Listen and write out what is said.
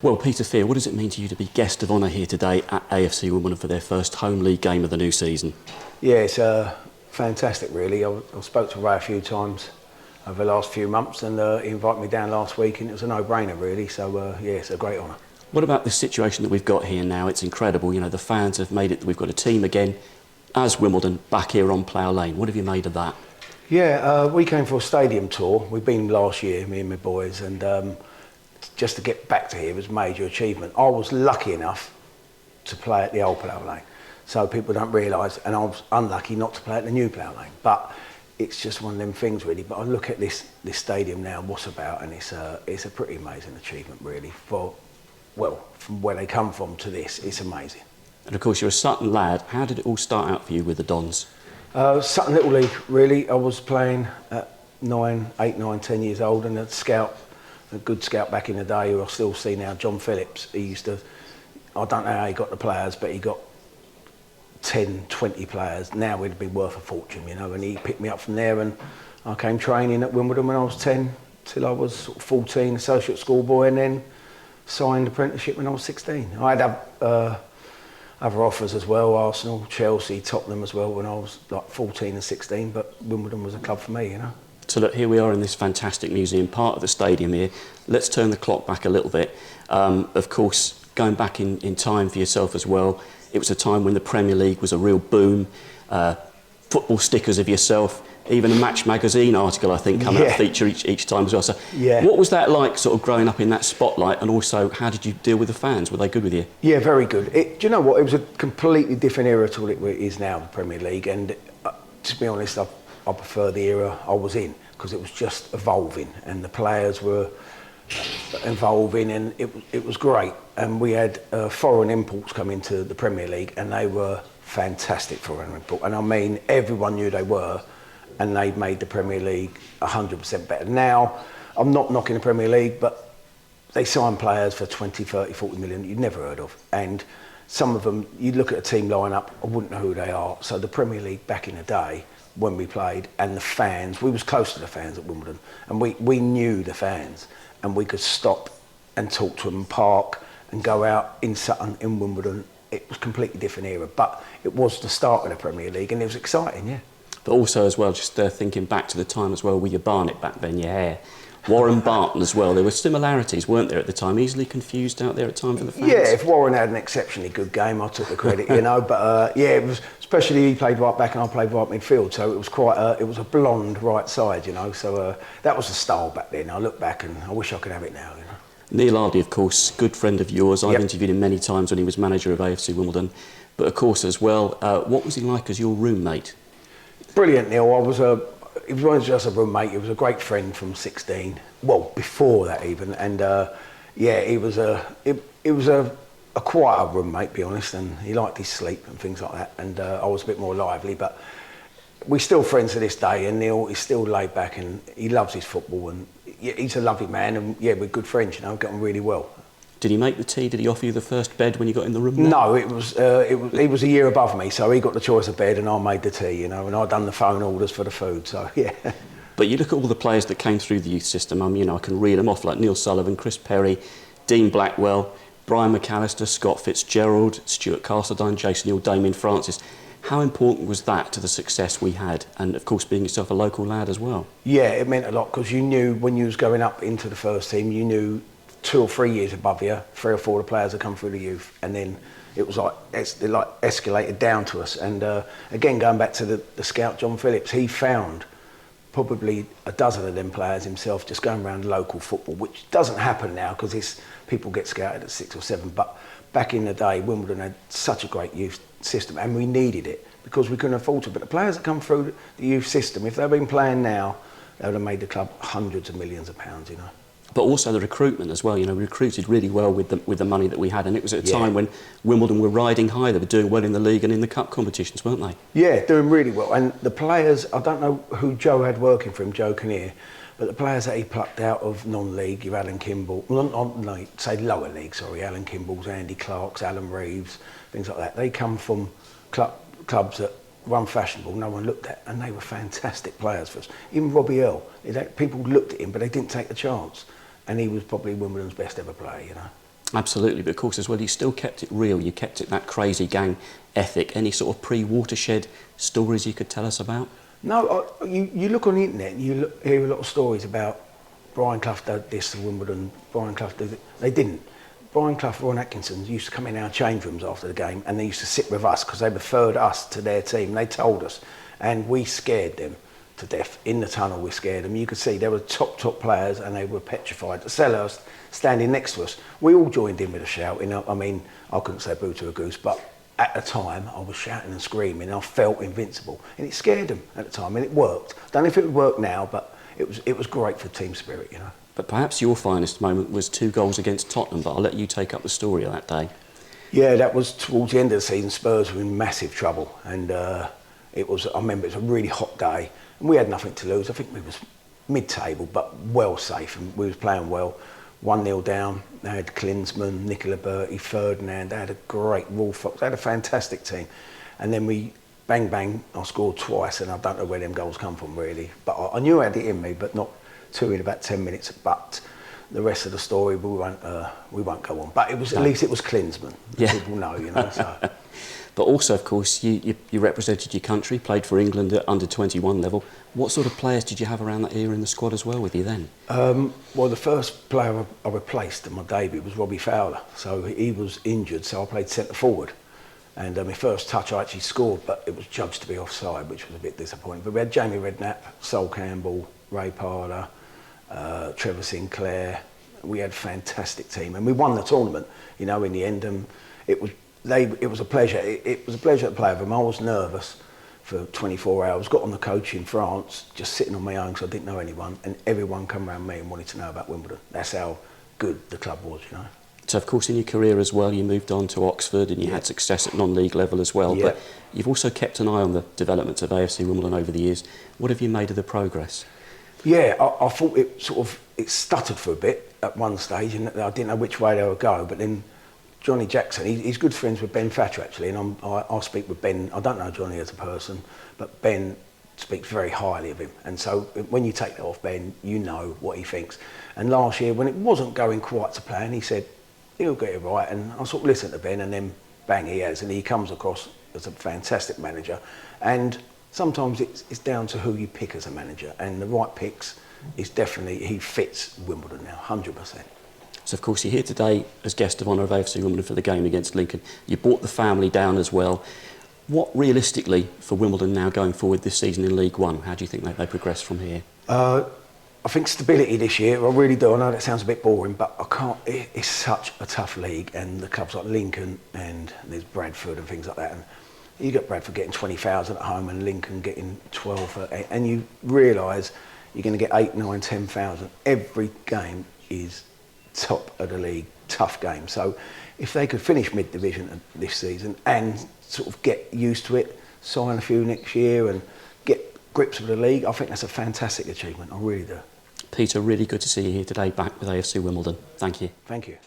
Well, Peter Fearo, what does it mean to you to be guest of honour here today at AFC Wimbledon for their first home league game of the new season? Yeah, it's fantastic really. I spoke to Ray a few times over the last few months and he invited me down last week and it was a no-brainer really, so yeah, it's a great honour. What about the situation that we've got here now? It's incredible, you know, the fans have made it, we've got a team again as Wimbledon back here on Plough Lane. What have you made of that? Yeah, we came for a stadium tour. We've been last year, me and my boys, and just to get back to here was a major achievement. I was lucky enough to play at the old Plough Lane, so people don't realise, and I was unlucky not to play at the new Plough Lane. But it's just one of them things really. But I look at this stadium now, what's about, and it's a pretty amazing achievement really. From where they come from to this, it's amazing. And of course you're a Sutton lad. How did it all start out for you with the Dons? Sutton Little League really. I was playing at 8, 9, 10 years old, and a good scout back in the day who I still see now, John Phillips, he used to, I don't know how he got the players, but he got 10, 20 players. Now it'd be worth a fortune, you know, and he picked me up from there, and I came training at Wimbledon when I was 10 till I was sort of 14, associate schoolboy, and then signed apprenticeship when I was 16. I had other offers as well, Arsenal, Chelsea, Tottenham as well when I was like 14 and 16, but Wimbledon was a club for me, you know. So look, here we are in this fantastic museum, part of the stadium here. Let's turn the clock back a little bit. Of course, going back in time for yourself as well, it was a time when the Premier League was a real boom. Football stickers of yourself, even a Match magazine article, I think, come out feature each time as well. So what was that like, sort of growing up in that spotlight, and also how did you deal with the fans? Were they good with you? Yeah, very good. Do you know what? It was a completely different era to what it is now, the Premier League, and to be honest, I prefer the era I was in because it was just evolving and the players were evolving, and it was great. And we had foreign imports come into the Premier League, and they were fantastic foreign imports. And I mean, everyone knew they were, and they made the Premier League 100% better. Now, I'm not knocking the Premier League, but they sign players for 20, 30, 40 million you'd never heard of. And some of them, you look at a team lineup, I wouldn't know who they are. So the Premier League back in the day, when we played, and the fans, we was close to the fans at Wimbledon, and we knew the fans, and we could stop and talk to them, park, and go out in Sutton, in Wimbledon. It was a completely different era, but it was the start of the Premier League, and it was exciting, yeah. But also as well, just thinking back to the time as well with your Barnet back then, your hair. Warren Barton as well, there were similarities, weren't there, at the time? Easily confused out there at times for the fans? Yeah, if Warren had an exceptionally good game, I took the credit, you know, but yeah, it was, especially he played right back and I played right midfield, so it was quite it was a blonde right side, you know, so that was the style back then. I look back and I wish I could have it now, you know. Neil Hardy, of course, good friend of yours. I've interviewed him many times when he was manager of AFC Wimbledon, but of course as well, what was he like as your roommate? Brilliant, Neil. He wasn't just a roommate, he was a great friend from 16. Well, before that even, and yeah, he was a quieter roommate, to be honest, and he liked his sleep and things like that, and I was a bit more lively, but we're still friends to this day, and Neil is still laid back and he loves his football, and he's a lovely man, and yeah, we're good friends, you know, get on really well. Did he make the tea? Did he offer you the first bed when you got in the room? No, he was a year above me, so he got the choice of bed and I made the tea, you know, and I done the phone orders for the food, so yeah. But you look at all the players that came through the youth system, you know, I can read them off, like Neil Sullivan, Chris Perry, Dean Blackwell, Brian McAllister, Scott Fitzgerald, Stuart Castledine, Jason Hill, Damien Francis. How important was that to the success we had? And of course, being yourself a local lad as well. Yeah, it meant a lot, because you knew when you was going up into the first team, you knew 2 or 3 years above you, 3 or 4 of the players that come through the youth, and then it was like escalated down to us. And again, going back to the scout John Phillips, he found probably a dozen of them players himself just going around local football, which doesn't happen now because people get scouted at 6 or 7. But back in the day, Wimbledon had such a great youth system, and we needed it because we couldn't afford to. But the players that come through the youth system, if they'd been playing now, they would have made the club hundreds of millions of pounds, you know. But also the recruitment as well, you know, we recruited really well with the money that we had, and it was at a time when Wimbledon were riding high. They were doing well in the league and in the cup competitions, weren't they? Yeah, doing really well. And the players, I don't know who Joe had working for him, Joe Kinnear, but the players that he plucked out of non-league, your Alan Kimball, no, say lower league, sorry, Alan Kimball's, Andy Clark's, Alan Reeves, things like that. They come from clubs that were unfashionable, no one looked at, and they were fantastic players for us. Even Robbie Earl, people looked at him, but they didn't take the chance. And he was probably Wimbledon's best ever player, you know. Absolutely, but of course as well, you still kept it real. You kept it that crazy gang ethic. Any sort of pre-watershed stories you could tell us about? No, you look on the internet and you hear a lot of stories about Brian Clough did this to Wimbledon, Brian Clough did it. They didn't. Brian Clough, Ron Atkinson used to come in our change rooms after the game and they used to sit with us because they referred us to their team. They told us and we scared them to death. In the tunnel we scared them. You could see they were top players and they were petrified. Selhurst standing next to us, we all joined in with a shout. You know, I mean, I couldn't say boo to a goose, but at the time I was shouting and screaming and I felt invincible and it scared them at the time and it worked. Don't know if it would work now, but it was great for team spirit, you know. But perhaps your finest moment was 2 goals against Tottenham, but I'll let you take up the story of that day. Yeah, that was towards the end of the season. Spurs were in massive trouble and I remember it was a really hot day and we had nothing to lose. I think we was mid-table but well safe and we was playing well. 1-0 down, they had Klinsmann, Nicola Berti, Ferdinand, they had a great Raw Fox, they had a fantastic team. And then we, bang, I scored twice and I don't know where them goals come from really. But I knew I had it in me, but not 2 in about 10 minutes. But the rest of the story, we won't go on. But it was, at least it was Klinsmann, people know, you know. So. But also, of course, you represented your country, played for England at under 21 level. What sort of players did you have around that era in the squad as well with you then? Well, the first player I replaced in my debut was Robbie Fowler. So he was injured, so I played centre forward. And my first touch I actually scored, but it was judged to be offside, which was a bit disappointing. But we had Jamie Redknapp, Sol Campbell, Ray Parler, Trevor Sinclair. We had a fantastic team, and we won the tournament. You know, in the end, it was a pleasure. It was a pleasure to play with them. I was nervous for 24 hours. Got on the coach in France, just sitting on my own because I didn't know anyone, and everyone come around me and wanted to know about Wimbledon. That's how good the club was, you know. So of course in your career as well, you moved on to Oxford and you had success at non-league level as well. But you've also kept an eye on the development of AFC Wimbledon over the years. What have you made of the progress? Yeah, I thought it stuttered for a bit at one stage and I didn't know which way they would go, but then Johnny Jackson, he's good friends with Ben Thatcher actually, and I speak with Ben. I don't know Johnny as a person, but Ben speaks very highly of him, and so when you take that off Ben, you know what he thinks. And last year when it wasn't going quite to plan, he said he'll get it right, and I sort of listened to Ben, and then bang, he has, and he comes across as a fantastic manager. And sometimes it's down to who you pick as a manager, and the right picks is definitely, he fits Wimbledon now, 100%. So of course you're here today as guest of honour of AFC Wimbledon for the game against Lincoln. You brought the family down as well. What realistically for Wimbledon now going forward this season in League One? How do you think they progress from here? I think stability this year, I really do. I know that sounds a bit boring, but I can't. It's such a tough league, and the clubs like Lincoln and there's Bradford and things like that. And you get Bradford getting 20,000 at home and Lincoln getting 12, and you realise you're going to get 8, 9, 10,000. Every game is top of the league, tough game. So if they could finish mid-division this season and sort of get used to it, sign a few next year and get grips with the league, I think that's a fantastic achievement. I really do. Peter, really good to see you here today back with AFC Wimbledon. Thank you. Thank you.